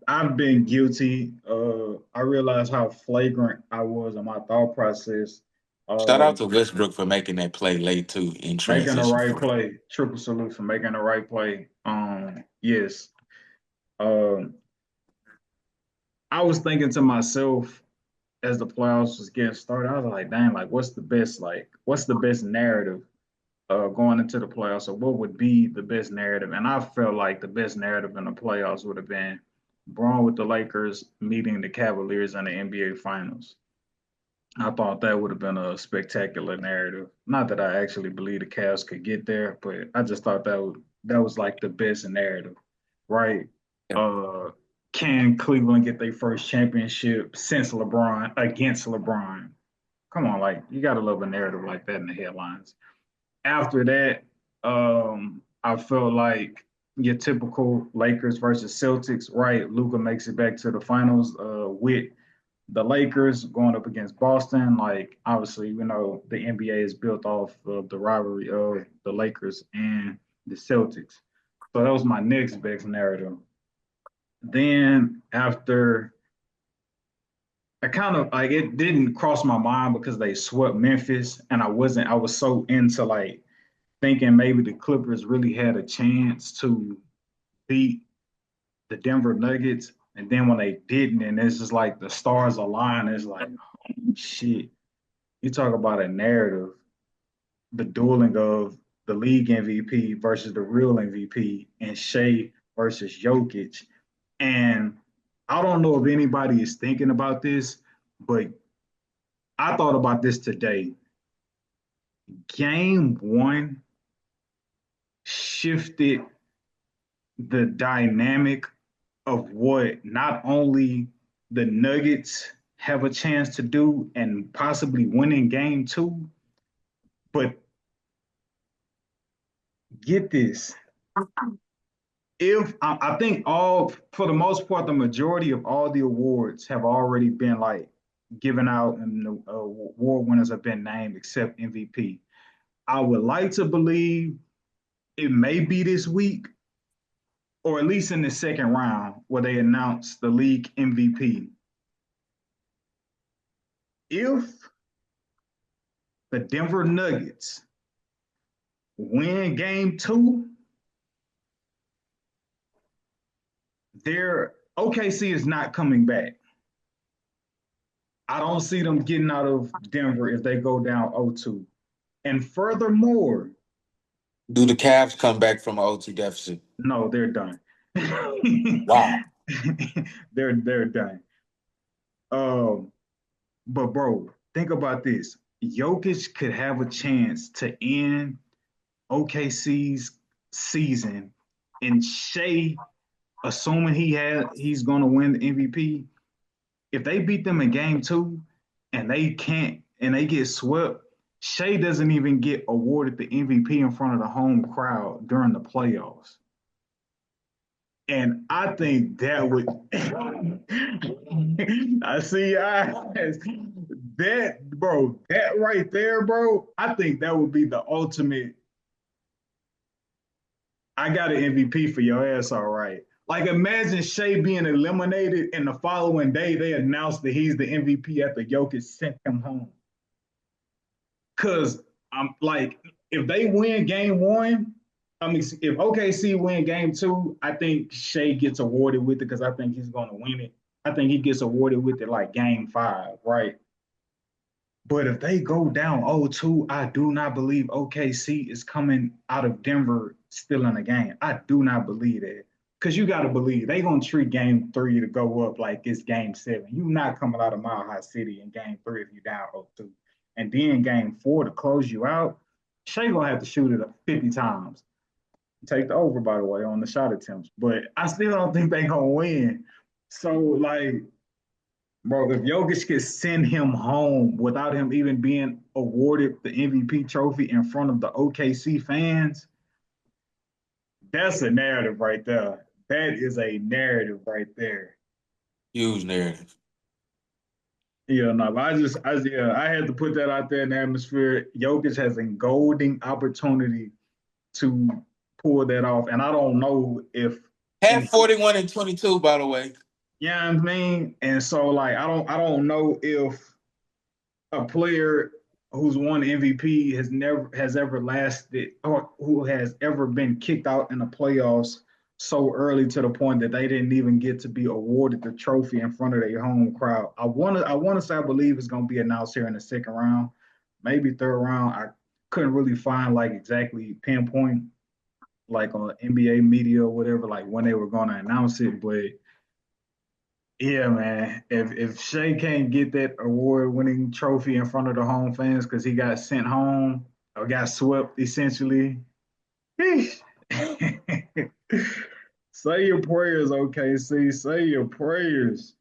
I've been guilty. I realized how flagrant I was in my thought process. Shout Uh, out to Westbrook for making that play late too in Making the transition right for. play. Triple salute for making the right play. Yes. Um, I was thinking to myself as the playoffs was getting started, I was like, dang, like what's the best narrative going into the playoffs, or what would be the best narrative? And I felt like the best narrative in the playoffs would have been Braun with the Lakers meeting the Cavaliers in the NBA Finals. I thought that would have been a spectacular narrative. Not that I actually believe the Cavs could get there, but I just thought that was like the best narrative, right? Uh, can Cleveland get their first championship since LeBron against LeBron? Come on, like you got to love a narrative like that in the headlines. After that, I felt like your typical Lakers versus Celtics, right? Luka makes it back to the finals with the Lakers going up against Boston. Like, obviously, the NBA is built off of the rivalry of the Lakers and the Celtics. So that was my next best narrative. Then after I kind of like it didn't cross my mind because they swept Memphis and I was so into like thinking maybe the Clippers really had a chance to beat the Denver Nuggets. And then when they didn't, and it's just like the stars align, it's like, oh, shit. You talk about a narrative, the dueling of the league MVP versus the real MVP, and Shea versus Jokic. And I don't know if anybody is thinking about this, but I thought about this today. Game one shifted the dynamic of what not only the Nuggets have a chance to do and possibly winning game two, but get this. If I think all, for the most part, the majority of all the awards have already been like given out and the award winners have been named except MVP. I would like to believe it may be this week, or at least in the second round, where they announce the league MVP. If the Denver Nuggets win game two, their OKC is not coming back. I don't see them getting out of Denver if they go down 0-2. And furthermore, Do the Cavs come back from an 0-2 deficit? no, they're done. Wow. They're done. Um, but bro, think about this. Jokic could have a chance to end OKC's season and Shea, assuming he's gonna win the MVP, if they beat them in game two and they can't and they get swept, Shea doesn't even get awarded the MVP in front of the home crowd during the playoffs. And I think that would I see your eyes. That bro, that right there, bro, I think that would be the ultimate. I got an MVP for your ass, all right. Like imagine Shea being eliminated and the following day they announced that he's the MVP after Jokic sent him home. Cause I'm like, if they win game one, I mean, if OKC win game two, I think Shea gets awarded with it because I think he's going to win it. I think he gets awarded with it like game five, right? But if they go down 0-2, I do not believe OKC is coming out of Denver still in the game. I do not believe that. Because you got to believe they're going to treat game three to go up like it's game seven. You're not coming out of Mile High City in game three if you're down 0-2. And then game four to close you out, Shea going to have to shoot it up 50 times. Take the over, by the way, on the shot attempts. But I still don't think they're going to win. So, like, bro, if Jokic could send him home without him even being awarded the MVP trophy in front of the OKC fans, that's a narrative right there. That is a narrative right there. Huge narrative. Yeah, no, but yeah, I had to put that out there in the atmosphere. Jokic has a golden opportunity to pull that off, and I don't know if Had And 41 and 22, by the way. you know what I mean? And so like I don't know if a player who's won MVP has ever lasted or who has ever been kicked out in the playoffs so early to the point that they didn't even get to be awarded the trophy in front of their home crowd. I wanna say I believe it's gonna be announced here in the second round, maybe third round. I couldn't really find like exactly pinpoint like on NBA media or whatever, like when they were gonna announce it, but yeah, man. If Shea can't get that award-winning trophy in front of the home fans because he got sent home or got swept essentially, say your prayers, OKC. Say your prayers.